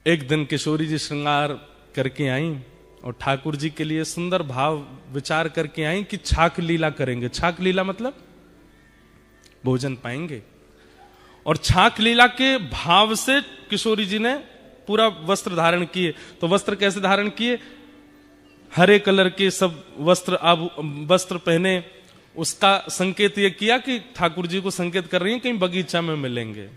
एक दिन किशोरी जी श्रृंगार करके आई और ठाकुर जी के लिए सुंदर भाव विचार करके आई कि छाक लीला करेंगे। छाक लीला मतलब भोजन पाएंगे। और छाक लीला के भाव से किशोरी जी ने पूरा वस्त्र धारण किए। तो वस्त्र कैसे धारण किए? हरे कलर के सब वस्त्र पहने। उसका संकेत यह किया कि ठाकुर जी को संकेत कर रही हैं कहीं बगीचा में मिलेंगे।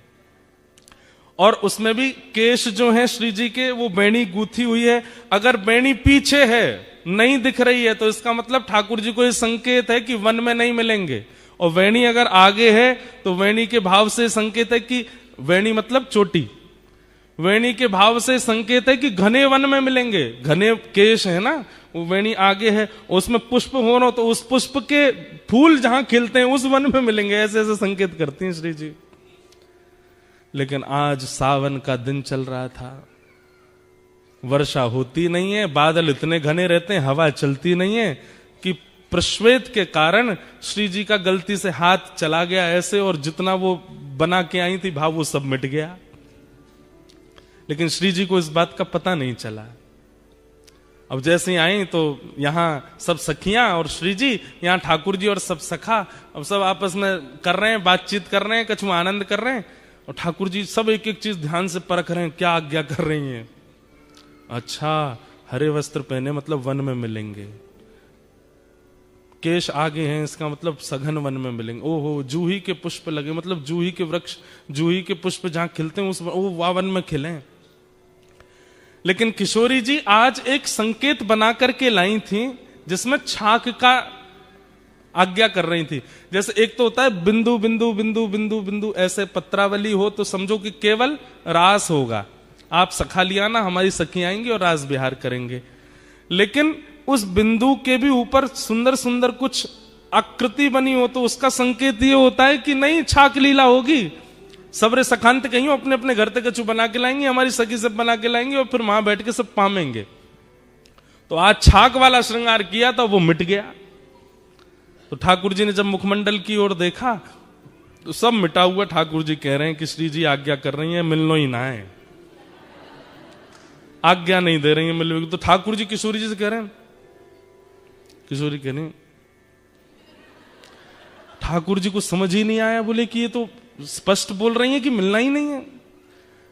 और उसमें भी केश जो है श्री जी के वो बेणी गूथी हुई है। अगर बेणी पीछे है नहीं दिख रही है तो इसका मतलब ठाकुर जी को यह संकेत है कि वन में नहीं मिलेंगे। और वेणी अगर आगे है तो वेणी के भाव से संकेत है कि वेणी मतलब चोटी, वेणी के भाव से संकेत है कि घने वन में मिलेंगे। घने केश है ना, वो वेणी आगे है, उसमें पुष्प हो रहा तो उस पुष्प के फूल जहां खिलते हैं उस वन में मिलेंगे। ऐसे ऐसे संकेत करती हैं श्री जी। लेकिन आज सावन का दिन चल रहा था, वर्षा होती नहीं है, बादल इतने घने रहते हैं, हवा चलती नहीं है कि प्रश्वेत के कारण श्री जी का गलती से हाथ चला गया ऐसे, और जितना वो बना के आई थी भाव वो सब मिट गया। लेकिन श्री जी को इस बात का पता नहीं चला। अब जैसे ही आई तो यहां सब सखियां और श्री जी, यहां ठाकुर जी और सब सखा, अब सब आपस में कर रहे हैं, बातचीत कर रहे हैं, कछु आनंद कर रहे हैं। और ठाकुर जी सब एक एक चीज ध्यान से परख रहे हैं, क्या आज्ञा कर रही हैं। अच्छा, हरे वस्त्र पहने मतलब वन में मिलेंगे, केश आगे हैं इसका मतलब सघन वन में मिलेंगे। ओहो, जूही के पुष्प लगे मतलब जूही के वृक्ष, जूही के पुष्प जहां खिलते हैं उस वन में खिले। लेकिन किशोरी जी आज एक संकेत बना करके लाई थी जिसमें छाक का आज्ञा कर रही थी। जैसे एक तो होता है बिंदु बिंदु बिंदु बिंदु बिंदु, ऐसे पत्रावली हो तो समझो कि केवल रास होगा, आप सखा लिया ना, हमारी सखी आएंगी और रास विहार करेंगे। लेकिन उस बिंदु के भी ऊपर सुंदर सुंदर कुछ आकृति बनी हो तो उसका संकेत ये होता है कि नहीं, छाक लीला होगी। सबरे सखांत कहीं अपने अपने घर तक कछु बना के लाएंगे, हमारी सखी सब बना के लाएंगे और फिर वहां बैठ के सब पामेंगे। तो आज छाक वाला श्रृंगार किया था, वो मिट गया। तो ठाकुर जी ने जब मुखमंडल की ओर देखा तो सब मिटा हुआ। ठाकुर जी कह रहे हैं कि श्री जी आज्ञा कर रही है मिलनो ही ना है, आज्ञा नहीं दे रही है मिलने की। तो ठाकुर जी किशोरी जी से कह रहे हैं, किशोरी कह रही ठाकुर जी को समझ ही नहीं आया, बोले कि ये तो स्पष्ट बोल रही है कि मिलना ही नहीं है।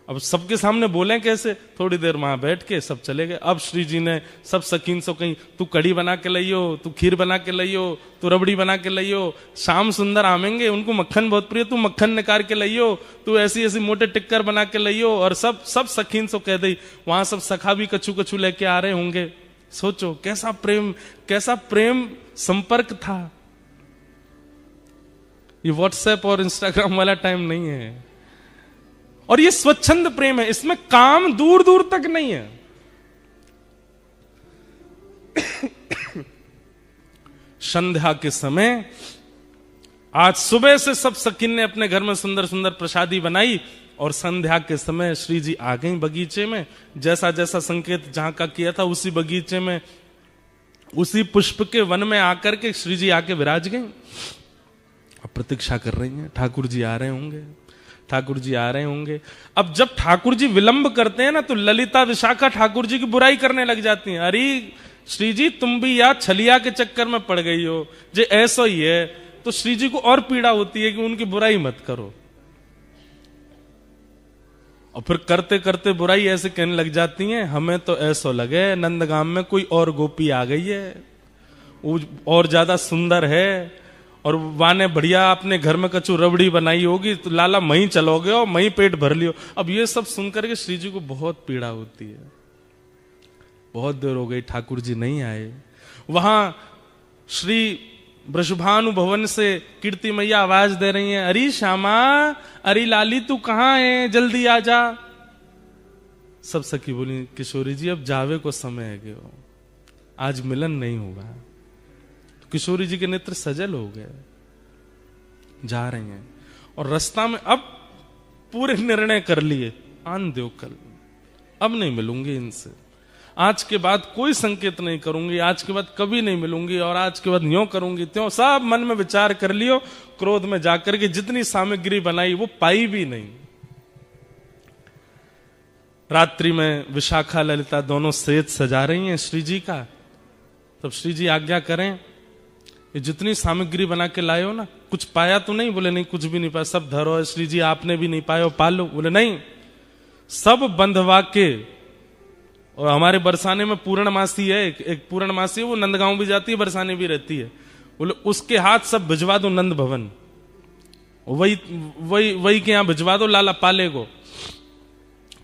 अब सबके सामने बोले कैसे? थोड़ी देर वहां बैठ के सब चले गए। अब श्री जी ने सब सकीन से कहीं, तू कड़ी बना के लाइयो, तू खीर बना के लाइयो, तू रबड़ी बना के लाइयो, श्याम सुंदर आमेंगे उनको मक्खन बहुत प्रिय, तू मक्खन निकाल के लाइयो, तू ऐसी ऐसी मोटे टिक्कर बना के लाइयो। और सब सकीन से कह दी। वहां सब सखा भी कछु कछु लेके आ रहे होंगे। सोचो कैसा प्रेम संपर्क था। ये व्हाट्सएप और इंस्टाग्राम वाला टाइम नहीं है। और ये स्वच्छंद प्रेम है, इसमें काम दूर दूर तक नहीं है। संध्या के समय आज सुबह से सब सकिन ने अपने घर में सुंदर सुंदर प्रसादी बनाई और संध्या के समय श्री जी आ गई बगीचे में। जैसा जैसा संकेत जहां का किया था उसी बगीचे में, उसी पुष्प के वन में आकर के श्री जी आके विराज गई। अब प्रतीक्षा कर रही हैं, ठाकुर जी आ रहे होंगे, ठाकुर जी आ रहे होंगे। अब जब ठाकुर जी विलंब करते हैं ना तो ललिता विशाखा ठाकुर जी की बुराई करने लग जाती हैं। अरे श्री जी तुम भी या छलिया के चक्कर में पड़ गई हो, जे ऐसा ही है। तो श्री जी को और पीड़ा होती है कि उनकी बुराई मत करो। और फिर करते करते बुराई ऐसे कहने लग जाती हैं, हमें तो ऐसा लगे नंदगाम में कोई और गोपी आ गई है, वो और ज्यादा सुंदर है, और वाने बढ़िया अपने घर में कछु रबड़ी बनाई होगी तो लाला मही चलोगे और मही पेट भर लियो। अब ये सब सुनकर के श्री जी को बहुत पीड़ा होती है। बहुत देर हो गई, ठाकुर जी नहीं आए। वहां श्री वृषभानु भवन से कीर्ति मैया आवाज दे रही हैं, अरे श्यामा, अरे लाली तू कहां है, जल्दी आ जा। सब सखी बोली, किशोरी जी अब जावे को समय है गयो, आज मिलन नहीं होगा। किशोरी जी के नेत्र सजल हो गए, जा रही हैं। और रास्ता में अब पूरे निर्णय कर लिए, आन दो कल, अब नहीं मिलूंगी इनसे, आज के बाद कोई संकेत नहीं करूंगी, आज के बाद कभी नहीं मिलूंगी, और आज के बाद यूं करूंगी त्यों। सब मन में विचार कर लियो। क्रोध में जाकर के जितनी सामग्री बनाई वो पाई भी नहीं। रात्रि में विशाखा ललिता दोनों सेज सजा रही हैं श्री जी का। तब श्री जी आज्ञा करें, ये जितनी सामग्री बना के लाए हो ना, कुछ पाया तो नहीं? बोले नहीं, कुछ भी नहीं पाया, सब धरो है श्री जी, आपने भी नहीं पाया, पालो। बोले नहीं, सब बंधवा के। और हमारे बरसाने में पूर्णमासी है, एक पूर्णमासी है, वो नंदगांव भी जाती है, बरसाने भी रहती है। बोले उसके हाथ सब भिजवा दो नंद भवन, वही वही वही के यहां भिजवा दो लाला पाले को।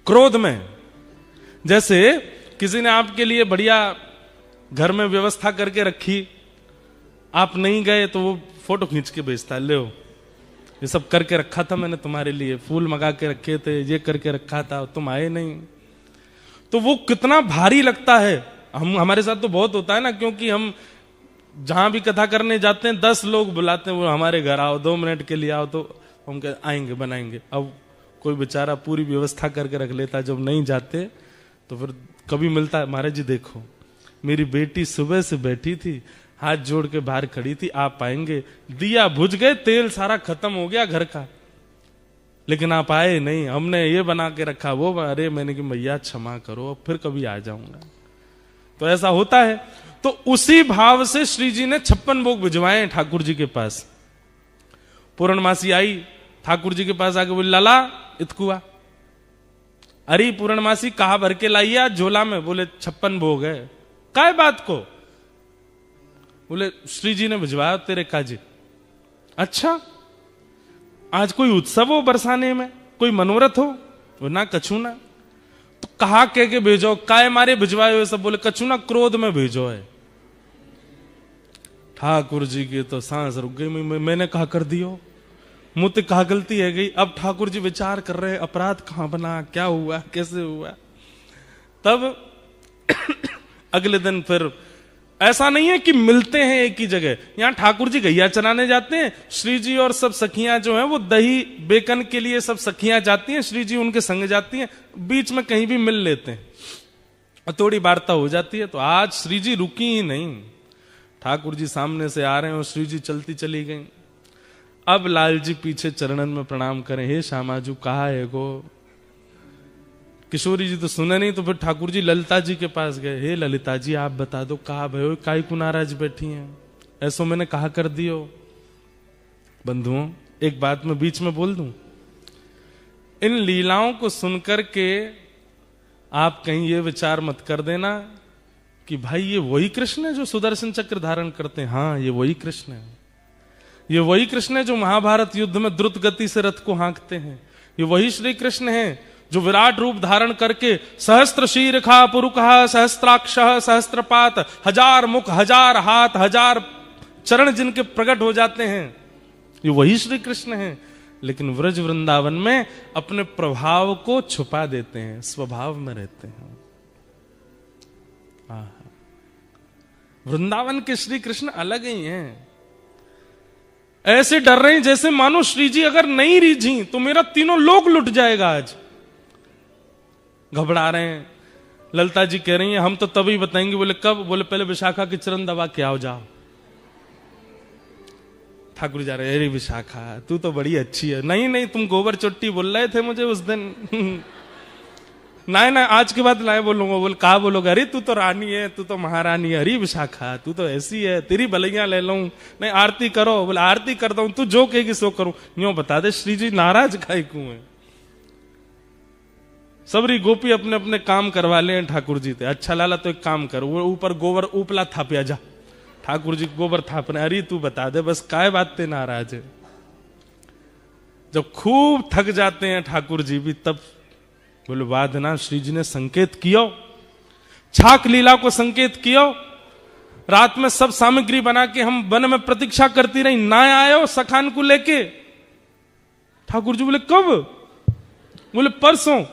क्रोध में जैसे किसी ने आपके लिए बढ़िया घर में व्यवस्था करके रखी, आप नहीं गए तो वो फोटो खींच के भेजता है, ले ये सब करके रखा था मैंने तुम्हारे लिए, फूल मंगा के रखे थे, ये करके रखा था, तुम आए नहीं। तो वो कितना भारी लगता है। हमारे साथ तो बहुत होता है ना, क्योंकि हम जहां भी कथा करने जाते हैं 10 लोग बुलाते हैं, वो हमारे घर आओ 2 मिनट के लिए आओ, तो हम आएंगे बनाएंगे। अब कोई बेचारा पूरी व्यवस्था करके रख लेता, जब नहीं जाते तो फिर कभी मिलता है, महाराज जी देखो मेरी बेटी सुबह से बैठी थी, हाथ जोड़ के बाहर खड़ी थी, आप आएंगे, दिया बुझ गए, तेल सारा खत्म हो गया घर का, लेकिन आप आए नहीं, हमने ये बना के रखा वो। अरे मैंने कि मैया क्षमा करो, अब फिर कभी आ जाऊंगा। तो ऐसा होता है। तो उसी भाव से श्री जी ने 56 भोग भिजवाए ठाकुर जी के पास। पूर्णमासी आई ठाकुर जी के पास आके बोली, लाला इतकुआ। अरे पूर्णमासी कहा भर के लाइए आज झोला में? बोले 56 भोग है। काय बात को? बोले श्री जी ने भिजवाया तेरे काजी। अच्छा, आज कोई उत्सव हो बरसाने में, कोई मनोरथ हो? वो ना कछु ना। तो कहा कह के भेजो, काय मारे भिजवाए हो सब? बोले कछु ना, क्रोध में भेजो है। ठाकुर जी की तो सांस रुक गई। मैंने कहा कर दियो, मुझसे कहा गलती है गई। अब ठाकुर जी विचार कर रहे, अपराध कहां बना, क्या हुआ, कैसे हुआ। तब अगले दिन फिर ऐसा नहीं है कि मिलते हैं एक ही जगह। यहां ठाकुर जी गैया चराने जाते हैं, श्री जी और सब सखियां जो हैं वो दही बेकन के लिए सब सखियां जाती हैं, श्री जी उनके संग जाती हैं, बीच में कहीं भी मिल लेते हैं और थोड़ी वार्ता हो जाती है। तो आज श्री जी रुकी ही नहीं, ठाकुर जी सामने से आ रहे हैं और श्री जी चलती चली गई। अब लाल जी पीछे चरणन में प्रणाम करें, हे श्यामाजू कहा है गो। किशोरी जी तो सुने नहीं, तो फिर ठाकुर जी ललिता जी के पास गए, हे ललिता जी आप बता दो कहा भयो, काई को नाराज बैठी हैं, ऐसो मैंने कहा कर दियो। बंधुओं एक बात मैं बीच में बोल दूं, इन लीलाओं को सुनकर के आप कहीं ये विचार मत कर देना कि भाई ये वही कृष्ण है जो सुदर्शन चक्र धारण करते हैं। हाँ ये वही कृष्ण है, ये वही कृष्ण है जो महाभारत युद्ध में द्रुत गति से रथ को हाँकते हैं। ये वही श्री कृष्ण है जो विराट रूप धारण करके सहस्त्र शीर्षा पुरुषः सहस्त्राक्षः सहस्त्रपात, 1000 मुख 1000 हाथ 1000 चरण जिनके प्रकट हो जाते हैं, ये वही श्री कृष्ण है। लेकिन व्रज वृंदावन में अपने प्रभाव को छुपा देते हैं, स्वभाव में रहते हैं। वृंदावन के श्री कृष्ण अलग ही हैं। ऐसे डर रहे हैं जैसे मानो श्री जी अगर नहीं रीझी तो मेरा तीनों लोक लुट जाएगा। आज घबरा रहे हैं। ललिता जी कह रही हैं हम तो तभी बताएंगे। बोले कब? बोले पहले विशाखा की चरण दबा के आओ, जाओ। ठाकुर जा रहे, अरे विशाखा तू तो बड़ी अच्छी है। नहीं नहीं तुम गोबर चोट्टी बोल रहे थे मुझे उस दिन। ना ना आज के बाद लाए बोलूंगा। बोल कहा बोलोगे? अरे तू तो रानी है, तू तो महारानी है। अरे विशाखा तू तो ऐसी है, तेरी भलैया ले लूं। नहीं आरती करो। बोले आरती करता हूं, तू जो कहेगी सो करूं। यूं बता दे श्री जी नाराज काहे क्यों है? सबरी गोपी अपने अपने काम करवा ले ठाकुर जी थे। अच्छा लाला तो एक काम कर, वो ऊपर गोबर उपला थापिया जा। ठाकुर जी गोबर थापने। अरे तू बता दे बस काय बात ते नाराज है। जब खूब थक जाते हैं ठाकुर जी भी, तब बोले वादना श्री जी ने संकेत कियो, छाक लीला को संकेत कियो। रात में सब सामग्री बना के हम वन में प्रतीक्षा करती रही, ना आयो सखान को लेके। ठाकुर जी बोले कब? बोले परसों।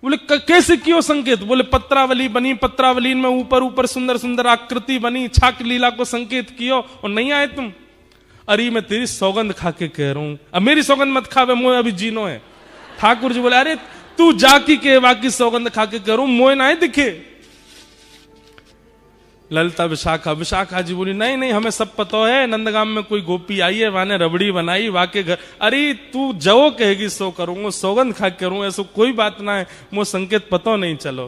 बोले कैसे कियो संकेत? बोले पत्रावली बनी, पत्रावली में ऊपर ऊपर सुंदर सुंदर आकृति बनी, छाक लीला को संकेत कियो और नहीं आए तुम। अरे मैं तेरी सौगंध खा के कह रहा हूं, अब मेरी सौगंध मत खावे, मोए अभी जीनो है। ठाकुर जी बोले अरे तू जाकी के बाकी सौगंध खा के करूं, मोए ना दिखे। ललिता विशाखा जी बोली नहीं नहीं हमें सब पता है, नंदगाम में कोई गोपी आई है, वाने रबड़ी बनाई, वाके घर, अरे तू जो कहेगी सो करूंगा, सौगंध खा करूंगा, ऐसा कोई बात ना है, मुझे संकेत पता नहीं चलो।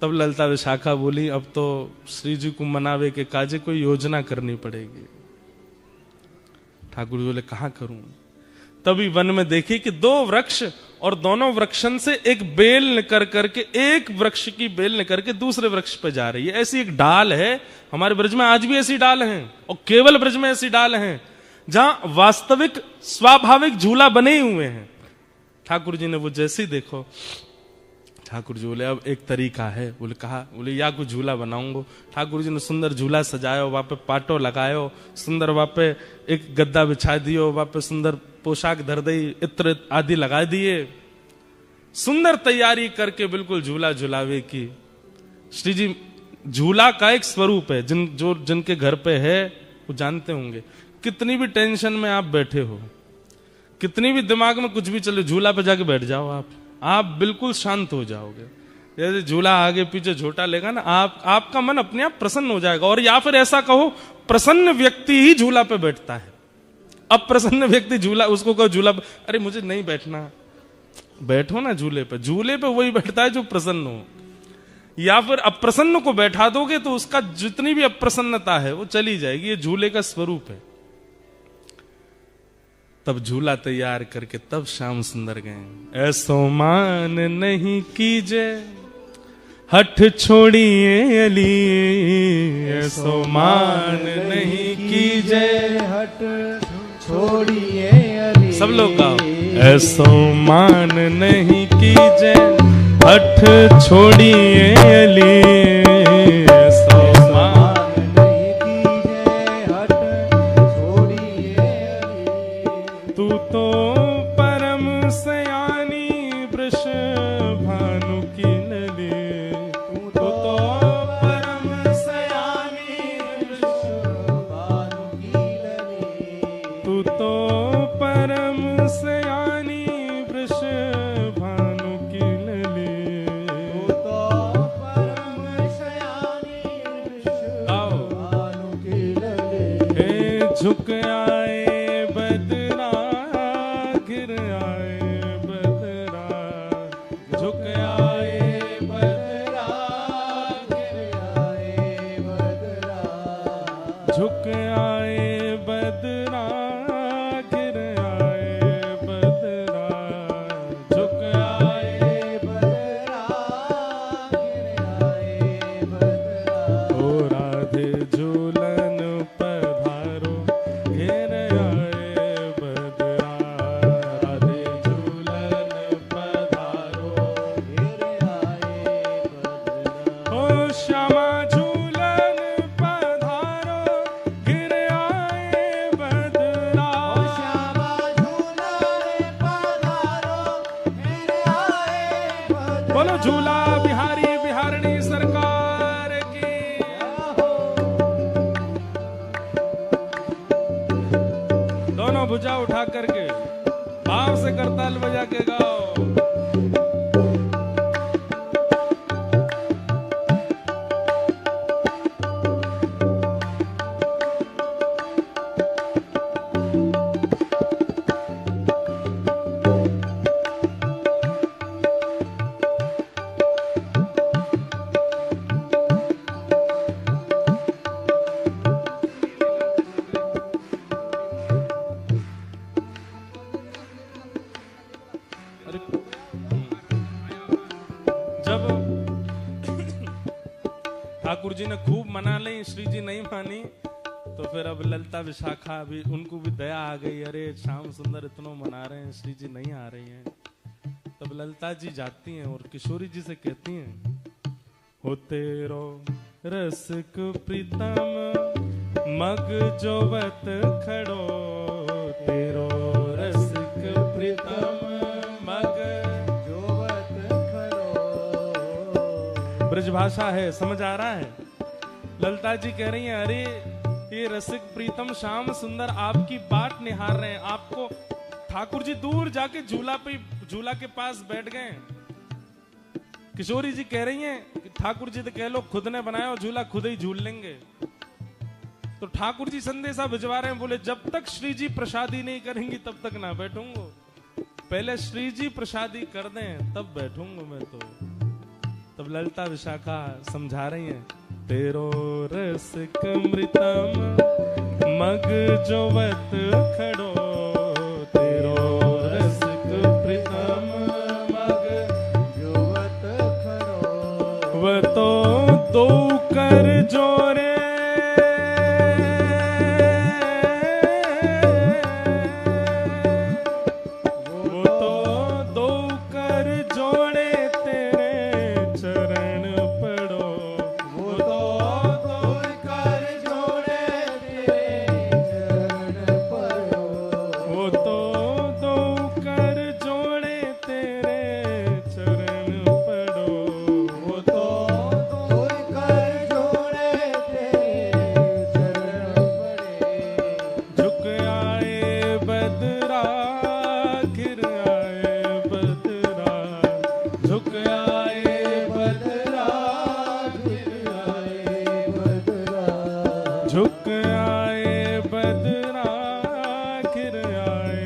तब ललिता विशाखा बोली अब तो श्री जी को मनावे के काजे कोई योजना करनी पड़ेगी। ठाकुर जी बोले कहां करूं? तभी वन में देखी कि 2 वृक्ष और दोनों वृक्षन से एक बेल निकर करके, एक वृक्ष की बेल निकर के दूसरे वृक्ष पे जा रही है। ऐसी एक डाल है, हमारे ब्रज में आज भी ऐसी डाल हैं, और केवल ब्रज में ऐसी डाल हैं जहां वास्तविक स्वाभाविक झूला बने हुए हैं। ठाकुर जी ने वो जैसे ही देखो, ठाकुर जी बोले अब एक तरीका है। बोले कहा? बोले या कुछ झूला बनाऊंगा। ठाकुर जी ने सुंदर झूला सजायो, वहां पे पाटो लगायो, सुंदर वहां पे एक गद्दा बिछा दियो, वहां पे सुंदर पोशाक धर दी, इत्र आदि लगा दिए, सुंदर तैयारी करके बिल्कुल झूला झुलावे की। श्री जी झूला का एक स्वरूप है, जिनके घर पे है वो जानते होंगे। कितनी भी टेंशन में आप बैठे हो, कितनी भी दिमाग में कुछ भी चले, झूला पे जाके बैठ जाओ, आप बिल्कुल शांत हो जाओगे। जैसे झूला आगे पीछे झोटा लेगा ना, आपका मन अपने आप प्रसन्न हो जाएगा। और या फिर ऐसा कहो, प्रसन्न व्यक्ति ही झूला पे बैठता है। अब प्रसन्न व्यक्ति झूला, उसको कहो झूला, अरे मुझे नहीं बैठना, बैठो ना झूले पे। झूले पे वही बैठता है जो प्रसन्न हो। या फिर अप्रसन्न को बैठा दोगे तो उसका जितनी भी अप्रसन्नता है वो चली जाएगी। ये झूले का स्वरूप है। तब झूला तैयार करके तब श्याम सुंदर गए। ऐसो मान नहीं कीजे हठ छोड़िए अली, ऐसो मान नहीं कीजे हठ छोड़िए अली। सब लोग गाओ। ऐसो मान नहीं कीजे हठ छोड़िए अली, ऐसो मान नहीं कीजे हठ छोड़िए अली। तू तो परम सयानी वृष भानु की नली, तू तो परम सयानी वृष भानु की लली। तू तो परम सयानी वृष भानु की नली। तू तो परम सयानी वृष भानु की लली। हे झुक आए बदरा, गिर आए बदरा, झुक आए बदरा, गिर आए बदरा। झुक आए बदरा, गिर आए बदरा, झुक आए बदरा गिर आए बदरा। ओ राधे झूलन पधारो, घेर आए बदरा, राधे झूलन पधारो। गिर आए बदरा। ओ श्यामा झूलन पधारो, गिर आए बदरा। श्यामा झूलन पधारो गिर आए बदरा। बोलो झूला बिहारी बिहारणी सरकार की। दोनों भुजा उठा करके भाव से करताल बजा के गाओ। अरे जब ठाकुर जी ने खूब मना ली, श्री जी नहीं मानी, तो फिर अब ललिता विशाखा भी, उनको भी दया आ गई। अरे श्याम सुंदर इतना मना रहे हैं, श्री जी नहीं आ रही हैं। तब ललिता जी जाती हैं और किशोरी जी से कहती हैं, हो तेरो रसिक प्रीतम मग जोवत खड़ो, तेरो रसिक प्रीतम मग जोवत खड़ो। ब्रज भाषा है, समझ आ रहा है। ललिता जी कह रही हैं, अरे ये रसिक प्रीतम श्याम सुंदर आपकी बाट निहार रहे हैं। आपको ठाकुर जी दूर जाके झूला के पास बैठ गए। किशोरी जी कह रही हैं कि ठाकुर जी तो कह लो खुद ने बनाया और झूला खुद ही झूल लेंगे। तो ठाकुर जी संदेशा भिजवा रहे हैं, बोले जब तक श्री जी प्रसादी नहीं करेंगी तब तक ना बैठूंगा, पहले श्री जी प्रसादी कर दें तब बैठूंगा मैं। तो तब ललिता विशाखा समझा रही हैं, तेरो रसिक मृतम मग जोवत खड़ो, तेरो रसिक प्रीतम मग जोवत खड़ो। वह तो दो कर जोरे, वो तो दो कर जोड़े तेरे चरण पड़ो, वो तो दो कर जोड़े तेरे चरण पड़ो। वो तो दो कर जोड़े तेरे चरण पड़ो, वो तो दो कर जोड़े तेरे चरण पड़े। झुक आए बदरा गिर आए बदरा, झुक आए बदरा गिर आए बदरा। झुक आए बदरा गिर आए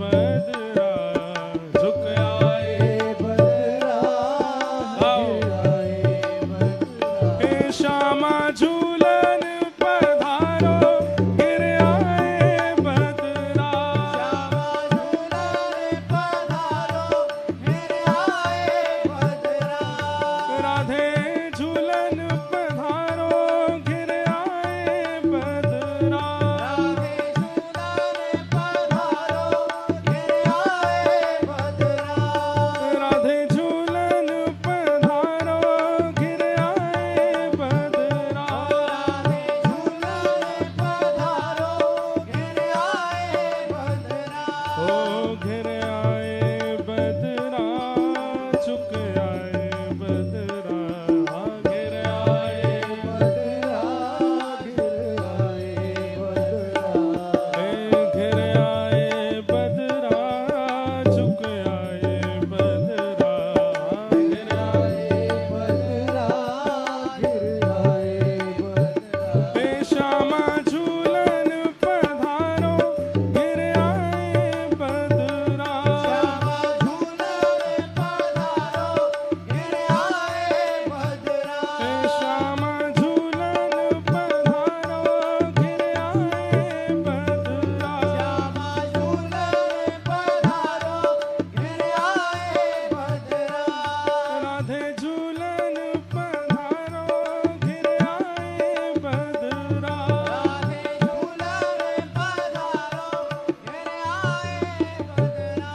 बदरा, झुक आए बदरा गिर आए बदरा। हे श्यामा झूलन पधारो गिर आए बदरा, श्यामा झूलन पधारो गिर आए बदरा। राधे झूलन पधारो गिर आए बदरा, राधे झूलन पधारो गिर आए बदरा। राधे झूलन पधारो गिर आए बदरा, राधे झूलन पधारो गिर आए बदरा। ओ घिर आए बदरा, झुक आए बदरा, घिर आए बदरा गिर आए बदरा। घिर आए बदरा, झुक आए बदरा, घिर आए बदरा गिर आए बदरा। हे श्यामा झूलन पधारो गिर आए बदरा, श्यामा झूलन पधारो गिर आए बदरा। हे श्यामा झूलन पधारो गिर आए बदरा, श्यामा झूलन पधारो गिर आए बदरा। राधे झूलन पधारो गिर आए बदरा। राधे झूलन पधारो गिर आए बदरा।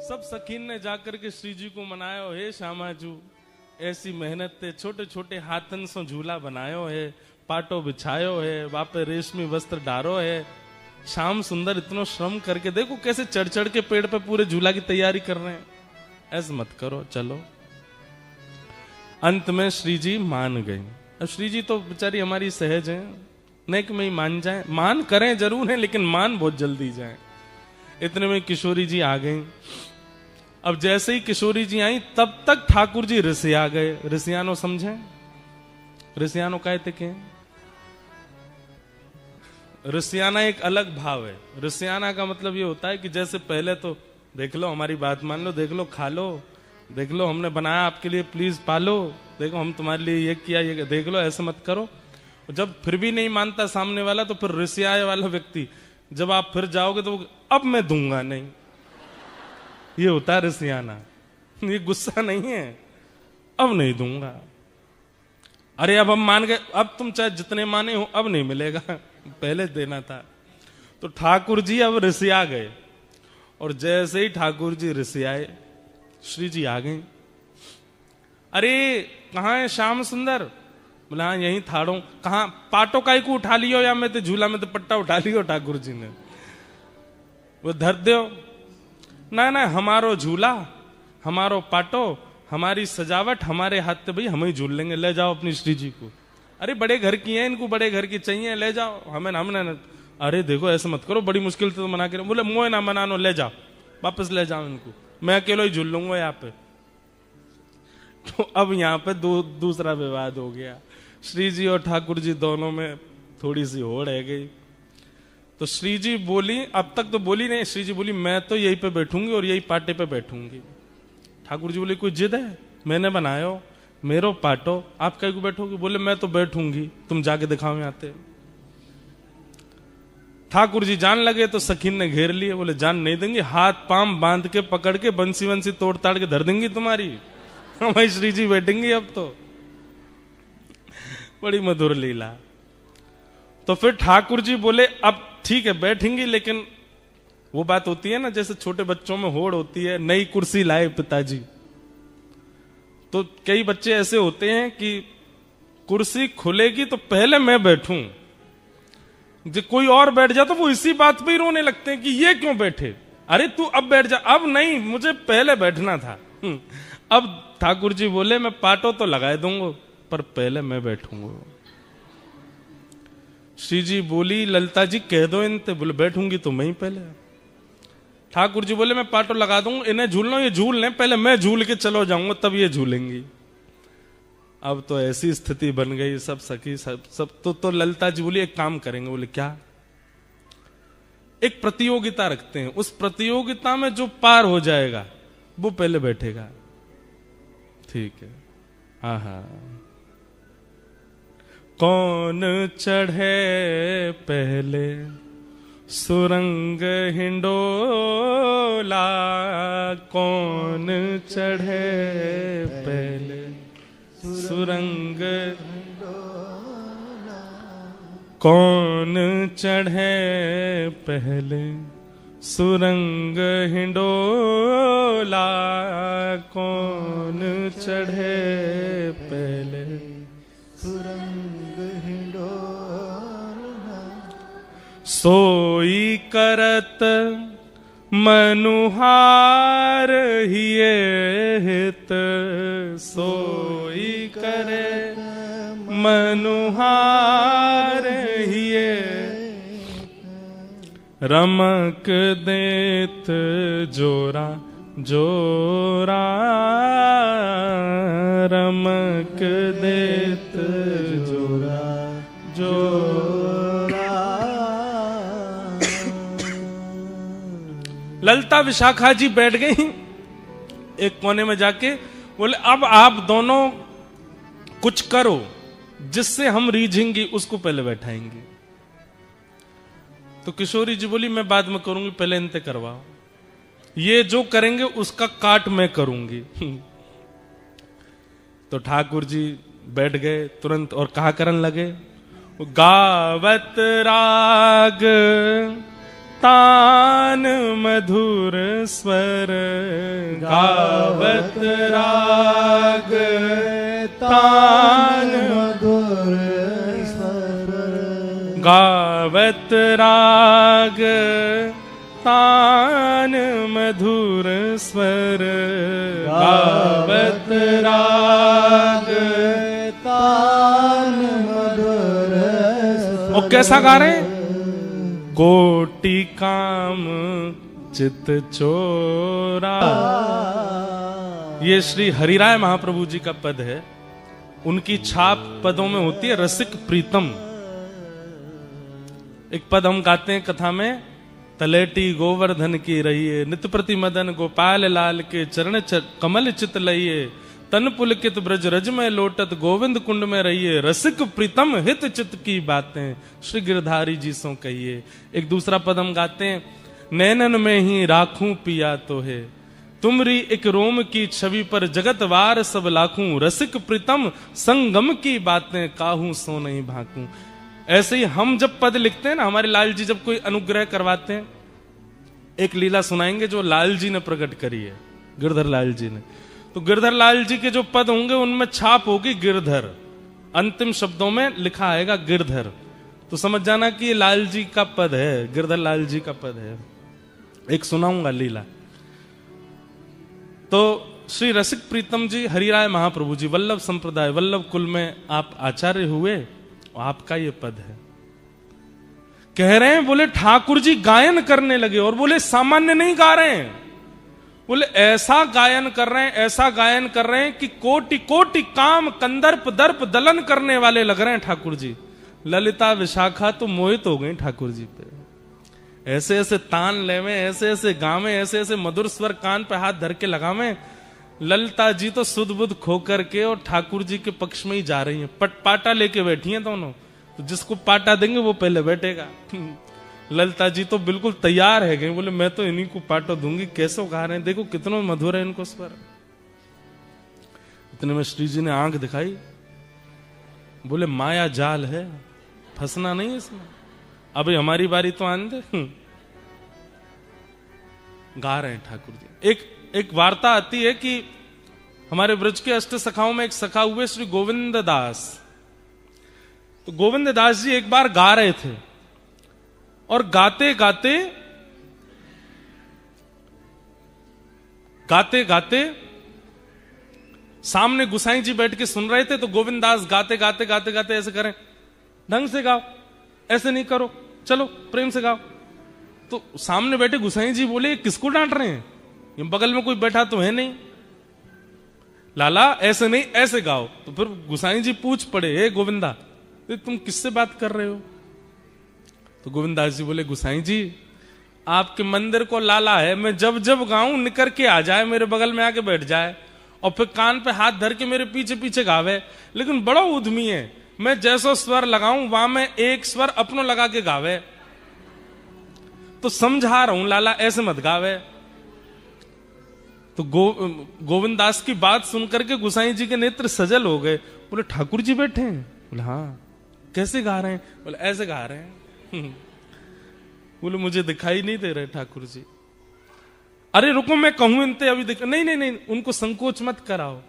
सब सखीन ने जाकर के श्री जी को मनायो, हे श्यामाजू ऐसी मेहनत ते छोटे छोटे हाथन से झूला बनायो है, पाटो बिछायो है, वापे रेशमी वस्त्र डारो है, श्याम सुंदर इतनो श्रम करके देखो कैसे चढ़ चढ़ के पेड़ पे पूरे झूला की तैयारी कर रहे हैं। ऐसे मत करो, चलो। अंत में श्री जी मान गई। अब श्री जी तो बेचारी हमारी सहज है, नेक में ही मान जाए, मान करें जरूर है लेकिन मान बहुत जल्दी जाए। इतने में किशोरी जी आ गई। अब जैसे ही किशोरी जी आई तब तक ठाकुर जी ऋषिया गए। ऋषियानो समझे? ऋषियानो कहते के ऋषियाना एक अलग भाव है। ऋषियाना का मतलब ये होता है कि जैसे पहले तो देख लो, हमारी बात मान लो, देख लो, खा लो, देख लो हमने बनाया आपके लिए, प्लीज पालो, देखो हम तुम्हारे लिए ये किया, ये देख लो, ऐसे मत करो। जब फिर भी नहीं मानता सामने वाला तो फिर ऋषियाए वाला व्यक्ति, जब आप फिर जाओगे तो अब मैं दूंगा नहीं, ये होता है ऋषियाना। ये गुस्सा नहीं है, अब नहीं दूंगा। अरे अब हम मान गए, अब तुम चाहे जितने माने हो अब नहीं मिलेगा, पहले देना था। तो ठाकुर जी अब ऋषिया गए, और जैसे ही ठाकुर जी ऋषियाए श्री जी आ गए। अरे कहाँ है श्याम सुंदर? बोला हाँ यहीं थाड़ो। कहाँ? पाटो काई को उठा लियो या मैं तो झूला में तो पट्टा उठा लियो ठाकुर जी ने, वो धर दो ना ना, हमारो झूला, हमारो पाटो, हमारी सजावट, हमारे हाथ से भाई हम ही झूल लेंगे, ले जाओ अपनी श्री जी को। अरे बड़े घर की हैं, इनको बड़े घर की चाहिए, ले जाओ, हमें हमने। अरे देखो ऐसे मत करो, बड़ी मुश्किल से तो मना के। बोले मोए ना मनानो, ले जाओ, वापस ले जाओ इनको, मैं अकेला ही झूल लूंगा यहाँ पे। तो अब यहाँ पे दूसरा विवाद हो गया। श्री जी और ठाकुर जी दोनों में थोड़ी सी होड़ है गई। तो श्री जी बोली, अब तक तो बोली नहीं, श्री जी बोली मैं तो यहीं पे बैठूंगी और यही पाटे पे बैठूंगी। ठाकुर जी बोले कोई जिद है? मैंने बनायो, मेरो पाटो, आप कहीं को बैठोगे? बोले मैं तो बैठूंगी, तुम जाके दिखाओ आते। ठाकुर जी जान लगे तो सखीन ने घेर लिए, बोले जान नहीं देंगे, हाथ पांव बांध के पकड़ के बंसी वंसी तोड़ ताड़ के धर देंगी तुम्हारी। हमारी श्री जी बैठेंगी अब तो। बड़ी मधुर लीला। तो फिर ठाकुर जी बोले अब ठीक है बैठेंगी, लेकिन वो बात होती है ना जैसे छोटे बच्चों में होड़ होती है, नई कुर्सी लाए पिताजी। तो कई बच्चे ऐसे होते हैं कि कुर्सी खुलेगी तो पहले मैं बैठूं, जो कोई और बैठ जा तो वो इसी बात पे ही रोने लगते हैं कि ये क्यों बैठे, अरे तू अब बैठ जा। अब नहीं, मुझे पहले बैठना था। अब ठाकुर जी बोले मैं पाटो तो लगा दूंगा पर पहले मैं बैठूंगा। श्री जी बोली ललिता जी कह दो इनते, बोले बैठूंगी तो मैं ही पहले। ठाकुर जी बोले मैं पाटो लगा दूंगा, इन्हें झूलना, ये झूल लें, पहले मैं झूल के चलो जाऊंगा तब ये झूलेंगी। अब तो ऐसी स्थिति बन गई, सब सखी सब तो ललिता जी बोली एक काम करेंगे। बोले क्या? एक प्रतियोगिता रखते हैं, उस प्रतियोगिता में जो पार हो जाएगा वो पहले बैठेगा। ठीक है, हाँ हाँ। कौन चढ़े पहले सुरंग हिंडोला, कौन चढ़े पहले सुरंग, कौन चढ़े पहले सुरंग हिंडोला, कौन चढ़े पहले सुरंग हिंडोला। सोई करत मनुहार हिये हित, सोई करे मनुहार हिये, रमक देत जोरा जोरा, रमक देत जोरा जोरा। ललिता विशाखा जी बैठ गई एक कोने में जाके, बोले अब आप दोनों कुछ करो जिससे हम रीझेंगी, उसको पहले बैठाएंगे। तो किशोरी जी बोली मैं बाद में करूंगी, पहले इनते करवाओ, ये जो करेंगे उसका काट मैं करूंगी। तो ठाकुर जी बैठ गए तुरंत और कहा करन लगे, गावत राग तान मधुर स्वर, गावत राग तान मधुर स्वर, गावत राग तान मधुर स्वर, गावत राग तान मधुर स्वर। और कैसा गा रहे हैं? कोटि काम चित चोरा। ये श्री हरिराय महाप्रभु जी का पद है, उनकी छाप पदों में होती है रसिक प्रीतम। एक पद हम गाते हैं कथा में, तलेटी गोवर्धन की रहिए, नित प्रति मदन गोपाल लाल के चरण कमल चित लइए, तन पुलकित ब्रज रज में लोटत गोविंद कुंड में रहिए, रसिक प्रीतम हित चित की बातें श्री गिरधारी जी सो कहिए। एक दूसरा पद हम गाते हैं, नैनन में ही राखूं पिया तो है, तुमरी एक रोम की छवि पर जगत वार सब लाखूं, रसिक प्रीतम संगम की बातें काहू सो नहीं भाकूं। ऐसे ही हम जब पद लिखते हैं ना, हमारे लाल जी जब कोई अनुग्रह करवाते हैं, एक लीला सुनाएंगे जो लाल जी ने प्रकट करी है, गिरधर लाल जी ने। तो गिरधर लाल जी के जो पद होंगे उनमें छाप होगी गिरधर, अंतिम शब्दों में लिखा आएगा गिरधर। तो समझ जाना कि ये लाल जी का पद है, गिरधर लाल जी का पद है। एक सुनाऊंगा लीला। तो श्री रसिक प्रीतम जी हरिराय महाप्रभु जी वल्लभ संप्रदाय वल्लभ कुल में आप आचार्य हुए, आपका ये पद है। कह रहे हैं, बोले ठाकुर जी गायन करने लगे और बोले सामान्य नहीं गा रहे हैं, बोले ऐसा गायन कर रहे हैं, ऐसा गायन कर रहे हैं कि कोटि कोटि काम कंदर्प दर्प दलन करने वाले लग रहे हैं ठाकुर जी। ललिता विशाखा तो मोहित हो गई ठाकुर जी पे। ऐसे ऐसे तान लेवे, ऐसे ऐसे गावे, ऐसे ऐसे मधुर स्वर कान पे हाथ धर के लगावे। ललिता जी तो सुध बुध खो करके और ठाकुर जी के पक्ष में ही जा रही हैं। पाटा लेके बैठी हैं दोनों। तो जिसको पाटा देंगे वो पहले बैठेगा। ललिता जी तो बिल्कुल तैयार है गई, बोले मैं तो इन्हीं को पाटो दूंगी। कैसे गा रहे हैं, देखो कितना मधुर है इनको स्वर। इतने में श्री जी ने आंख दिखाई, बोले माया जाल है, फंसना नहीं इसमें, अभी हमारी बारी तो आने दे। गा रहे हैं ठाकुर जी। एक वार्ता आती है कि हमारे ब्रज के अष्ट सखाओं में एक सखा हुए श्री गोविंद दास। तो गोविंद दास जी एक बार गा रहे थे और गाते गाते गाते गाते सामने गुसाई जी बैठ के सुन रहे थे। तो गोविंद दास गाते गाते गाते गाते ऐसे करें, ढंग से गाओ, ऐसे नहीं करो, चलो प्रेम से गाओ। तो सामने बैठे गुसाई जी बोले किसको डांट रहे हैं, ये बगल में कोई बैठा तो है नहीं, लाला ऐसे नहीं ऐसे गाओ। तो फिर गुसाई जी पूछ पड़े, हे गोविंदा तुम किससे बात कर रहे हो। तो गोविंदास जी बोले गुसाई जी आपके मंदिर को लाला है, मैं जब जब गाऊं निकर के आ जाए, मेरे बगल में आके बैठ जाए और फिर कान पे हाथ धर के मेरे पीछे पीछे गावे, लेकिन बड़ा उद्यमी है, मैं जैसा स्वर लगाऊं वहां में एक स्वर अपनो लगा के गावे। तो समझा रहा हूं लाला ऐसे मत गावे। तो गोविंद दास की बात सुनकर के गुसाई जी के नेत्र सजल हो गए। बोले ठाकुर जी बैठे हैं? बोले हाँ। कैसे गा रहे हैं? बोले ऐसे गा रहे हैं। बोले मुझे दिखाई नहीं दे रहे ठाकुर जी। अरे रुको मैं कहूं इनते अभी देख। नहीं नहीं नहीं, उनको संकोच मत कराओ,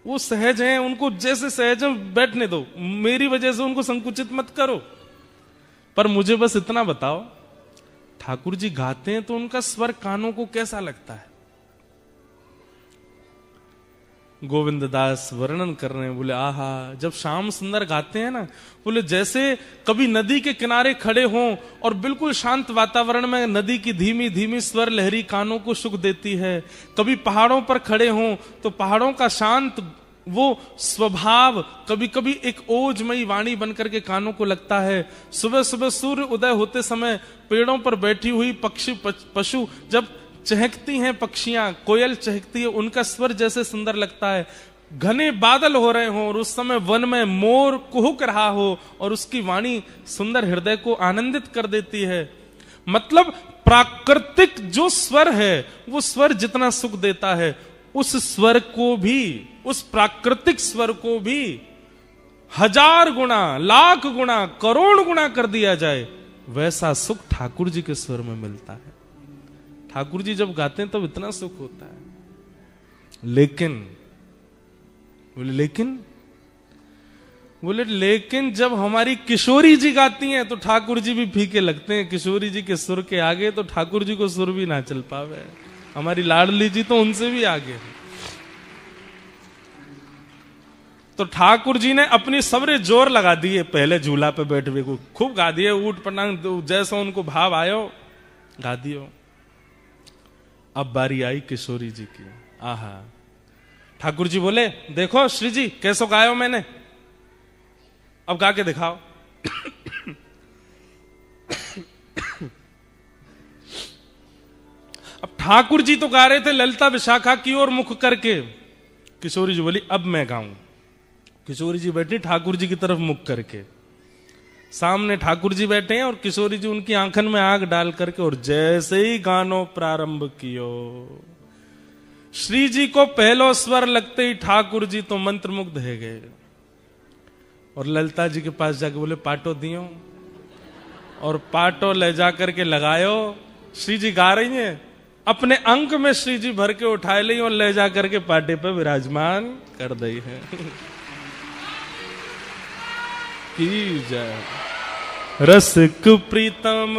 वो सहज हैं, उनको जैसे सहज है बैठने दो, मेरी वजह से उनको संकुचित मत करो। पर मुझे बस इतना बताओ, ठाकुर जी गाते हैं तो उनका स्वर कानों को कैसा लगता है? गोविंद दास वर्णन कर रहे हैं, बोले आहा, जब श्याम सुंदर गाते हैं ना, बोले जैसे कभी नदी के किनारे खड़े हों और बिल्कुल शांत वातावरण में नदी की धीमी धीमी स्वर लहरी कानों को सुख देती है। कभी पहाड़ों पर खड़े हों तो पहाड़ों का शांत वो स्वभाव कभी कभी एक ओजमयी वाणी बनकर के कानों को लगता है। सुबह सुबह सूर्य उदय होते समय पेड़ों पर बैठी हुई पक्षी पशु जब चहकती हैं, पक्षियां कोयल चहकती है, उनका स्वर जैसे सुंदर लगता है। घने बादल हो रहे हों और उस समय वन में मोर कुहुक रहा हो और उसकी वाणी सुंदर हृदय को आनंदित कर देती है। मतलब प्राकृतिक जो स्वर है वो स्वर जितना सुख देता है, उस स्वर को भी, उस प्राकृतिक स्वर को भी 1000 गुना, लाख गुना, करोड़ गुना कर दिया जाए, वैसा सुख ठाकुर जी के स्वर में मिलता है। ठाकुर जी जब गाते हैं तब इतना सुख होता है। लेकिन बोले लेकिन जब हमारी किशोरी जी गाती हैं तो ठाकुर जी भी फीके लगते हैं। किशोरी जी के सुर के आगे तो ठाकुर जी को सुर भी ना चल पावे। हमारी लाडली जी तो उनसे भी आगे है। तो ठाकुर जी ने अपनी सबरे जोर लगा दिए, पहले झूला पे बैठ हुए को खूब गा दिए, ऊट पटांग जैसा उनको भाव आयो गा दियो। अब बारी आई किशोरी जी की। आहा, ठाकुर जी बोले देखो श्री जी कैसो गायो मैंने, अब गा के दिखाओ। अब ठाकुर जी तो गा रहे थे ललिता विशाखा की ओर मुख करके। किशोरी जी बोली अब मैं गाऊं। किशोरी जी बैठी ठाकुर जी की तरफ मुख करके, सामने ठाकुर जी बैठे हैं और किशोरी जी उनकी आंखन में आग डाल करके, और जैसे ही गानो प्रारंभ कियो, श्री जी को पहलो स्वर लगते ही ठाकुर जी तो मंत्रमुग्ध है गए। और ललिता जी के पास जाके बोले पाटो दियो, और पाटो ले जाकर के लगायो। श्री जी गा रही हैं, अपने अंक में श्री जी भर के उठाए ली और ले जाकर के पाटे पे विराजमान कर दी है। की जय। रसिक प्रीतम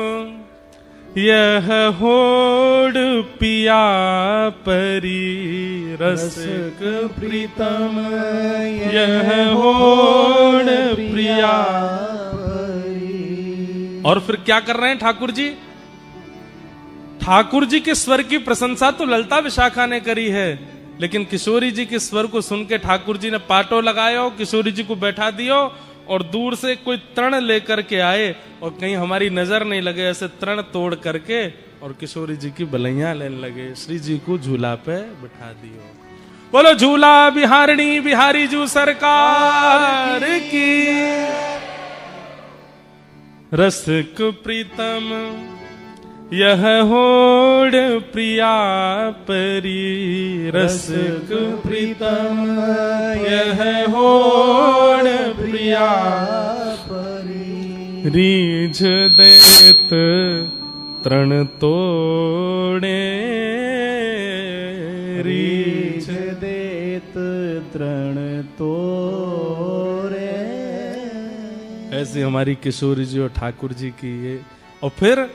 यह होड़ पिया परी, रसिक प्रीतम यह होड़ प्रिया परी। और फिर क्या कर रहे हैं ठाकुर जी? ठाकुर जी के स्वर की प्रशंसा तो ललिता विशाखा ने करी है, लेकिन किशोरी जी के स्वर को सुन के ठाकुर जी ने पाटो लगायो, किशोरी जी को बैठा दियो और दूर से कोई तृण लेकर के आए और कहीं हमारी नजर नहीं लगे, ऐसे तृण तोड़ करके और किशोरी जी की बलैया लेने लगे। श्री जी को झूला पे बिठा दियो। बोलो झूला बिहारिणी बिहारी जू सरकार की। रसिक प्रीतम यह होड़ प्रिया परी, रसिक प्रीतम यह होड़ प्रिया परी। रीझ देत तृण तोड़े, रीझ देत तृण तोड़े। ऐसी हमारी किशोरी जी और ठाकुर जी की ये। और फिर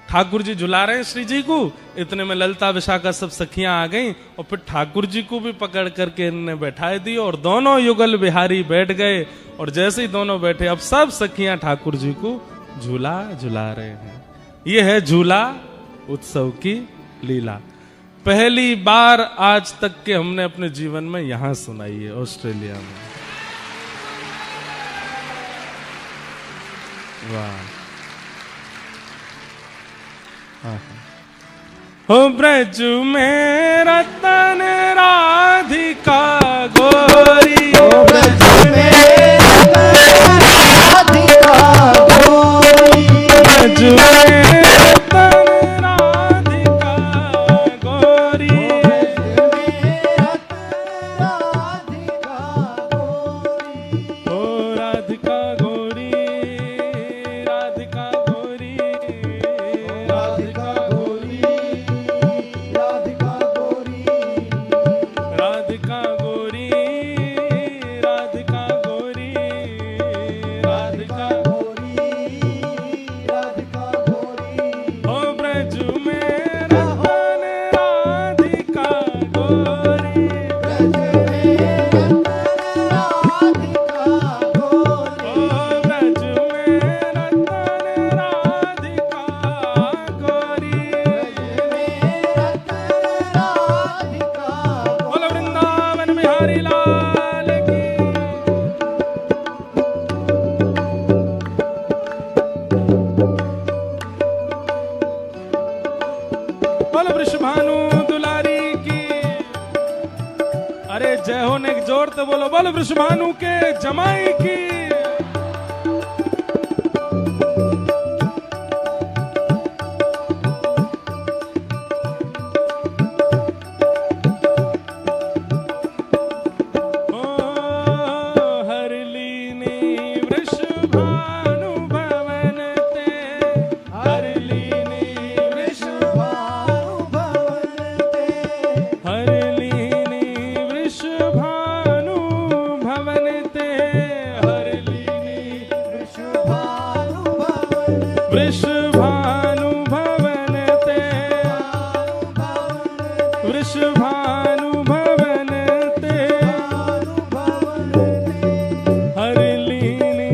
ठाकुर जी झुला रहे हैं श्री जी को, इतने में ललिता विशाखा सब सखियां आ गईं और फिर ठाकुर जी को भी पकड़ करके इनने बैठाए दी और दोनों युगल बिहारी बैठ गए। और जैसे ही दोनों बैठे, अब सब सखियां ठाकुर जी को झूला झुला रहे हैं। ये है झूला उत्सव की लीला। पहली बार आज तक के हमने अपने जीवन में यहां सुनाई है, ऑस्ट्रेलिया में। वाह। हो ब्रज में रतन राधिका गोरी, हो ब्रज में राधिका गोरी। ब्रज में रतन राधिका गोरी, हो राधिका गोरी, राधिका गोरी, राधिका गोरी, राधिका गोरी, राधिका गोरी, राधिका गोरी, राधिका गोरी, राधिका गोरी। हो ब्रज में रतन राधिका गोरी, ब्रज में राधिका गोरी। हो ब्रज में रतन राधिका गोरी। बोलो वृंदावन बिहारी लाल की। बोलो वृषभानु दुलारी की। अरे जय हो ने जोर तो बोलो, बोलो वृषभानु के जमाई की। ओ हरलीनी वृषभानु भवन ते, हरलीनी वृषभानु भवन ते। हरलीनी वृषभानु भवन ते, हरलीनी वृषभानु भवन वृषभानु भवन ते, वृषभानु भवन ते, हरलीनी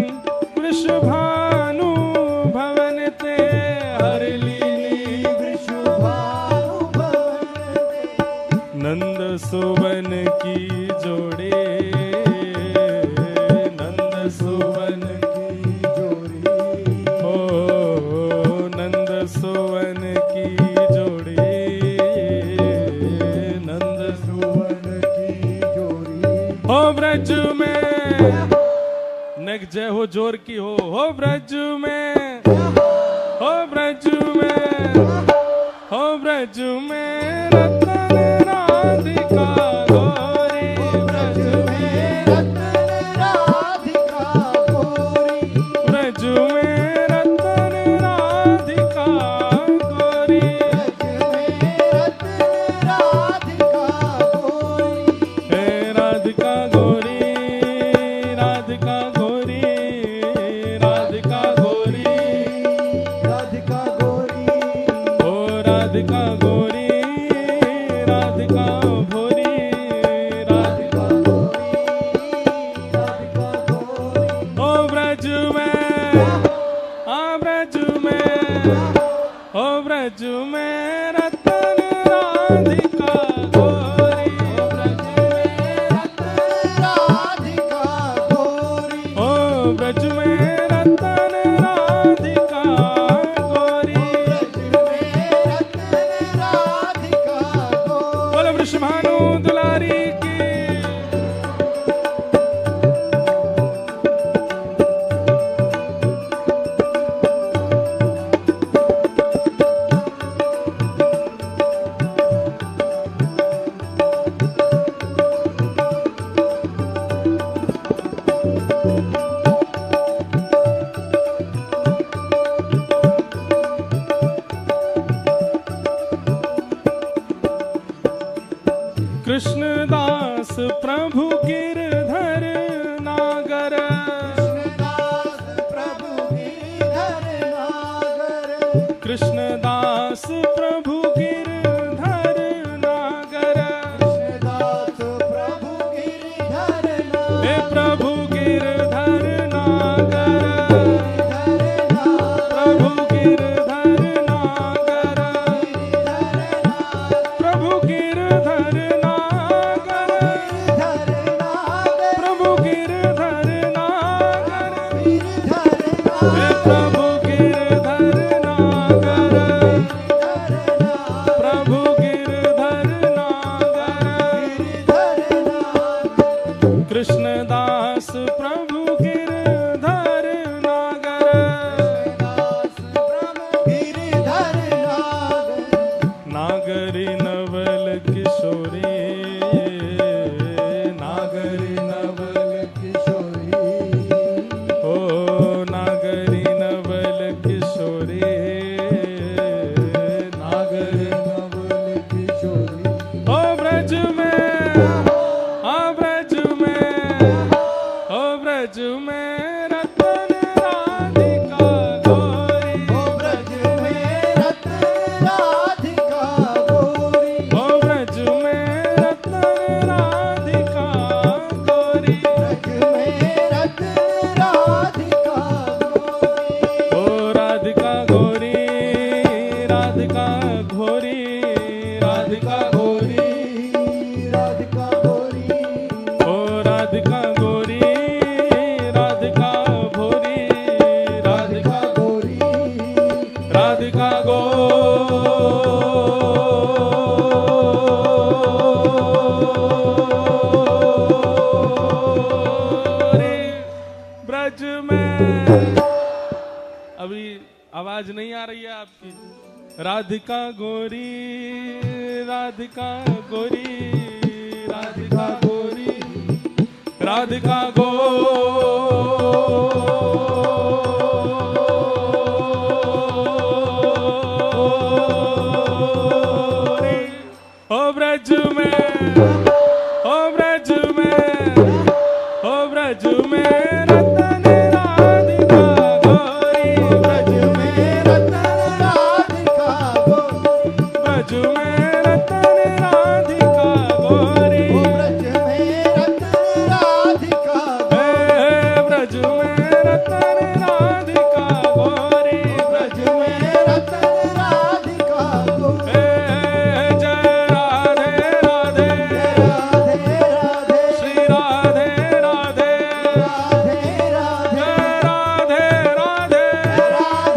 वृषभानु भवन ते, हरलीनी वृषभानु भवन ते। नंद सुवन की जोड़ी, नंद सुवन की जोड़ी, हो नंद सुवन की जोड़ी, नंद सुवन की जोड़ी। हो ब्रज में नग जय हो जोर की हो ब्रज में, हो ब्रज में, हो ब्रज में रतन राधिका गोरी, ब्रज में राधिका गोरी। ब्रज में रतन राधिका गोरी। राधिका गोरी। हे राधिका गोरी, राधिका गोरी, राधिका गोरी, राधिका गोरी। ओ राधिका गोरी, राधिका भोरी, कृष्णदास प्रभु गिरधर नागर, कृष्णदास प्रभु गिरधर नागर, कृष्णदास प्रभु गिरधर नागर, कृष्णदास प्रभु गिरधर नागर, हे प्रभु गिरधर नागर, प्रभु गिरधर नागर, प्रभु गिरधर नागर, प्रभु गिरधर नागर, हे प्रभु गिरधर नागर, प्रभु गिरधर नागर, कृष्णदास प्रभु गिरधर नागर, नागरी नवल किशोरी, नागरी नवल ओ नागरी नवल किशोरी, नागरी ओ ब्रज में, आ ब्रज में, ओ ब्रज में रतन राधिका गौरी, ओ ब्रज में रतन राधिका गौरी, ओ राधिका गौरी, राधिका घोरी, राधिका घोरी, ओ राधिका गौरी, राधिका भोरी, राधिका राधिका गौरी ब्रज में। अभी आवाज नहीं आ रही है आपकी। राधिका गोरी, राधिका गोरी, राधिका गोरी, राधिका गोरी, ओ ब्रज में, ओ ब्रज में, ओ ब्रज में रतन राधिका गौरी, ब्रज में रतन राधिका गौरी, ब्रज में रतन राधिका गौरी, ब्रज में रतन राधिका गौरी, ब्रज में रतन राधिका गौरी, ब्रज में रतन राधिका गौरी। जय राधे राधे, राधे राधे, श्री राधे राधे, राधे राधे, राधे राधे, राधे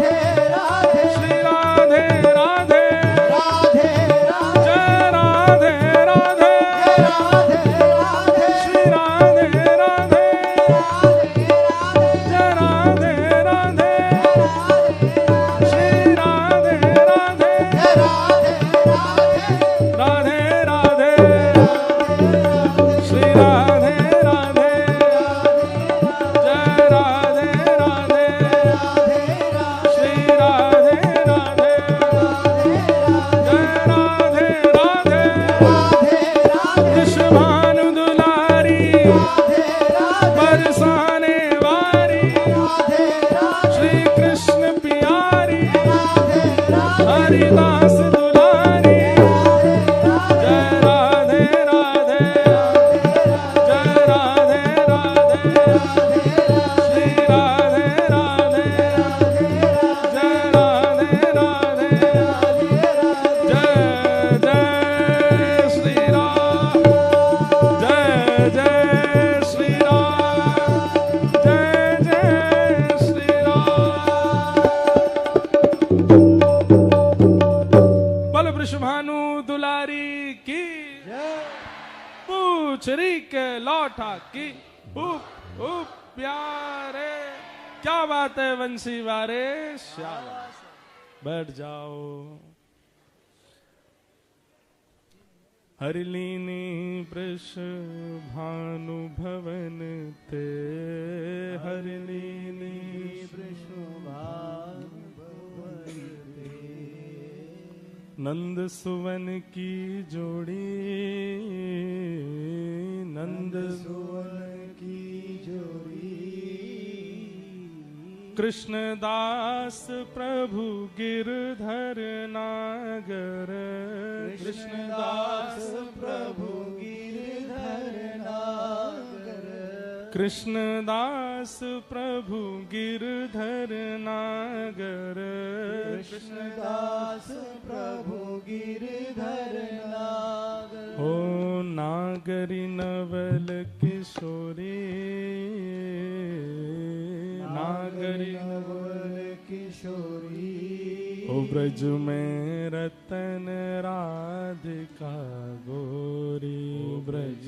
राधे, श्री राधे राधे, राधे राधे, जय राधे राधे, राधे राधे, श्री राधे राधे, जय राधे राधे, श्री राधे राधे, राधे राधे, श्री राधे राधे, जय राधे राधे, श्री राधे राधे, जय राधे राधे, कृष्ण दुलारी, बरसाने वारी, श्री कृष्ण प्यारी, हरिदास दुलारी, जय राधे राधे, जय राधे राधे, श्री राधे राधे, जय राधे राधे, जय जय श्री राम, जय जय श्री राम, जय जय श्री राम। बल वृषभानु दुलारी की, पूछरी के लौटा की, उप उप प्यारे, क्या बात है वंशी वारे, शाबाश। बैठ जाओ। हरिलीनी वृषभानु भवन ते, हरिलीनी नंद सुवन की जोड़ी, नंद सुवन की जोरी कृष्णदास प्रभु गिरधर नागर कृष्णदास प्रभु गिरधर नागर कृष्णदास प्रभु गिरधर नागर कृष्णदास प्रभु गिरधर नागर हो नागरी नवल किशोरी नागरी नवल किशोरी ओ ब्रज में रतन राधिका गोरी ब्रज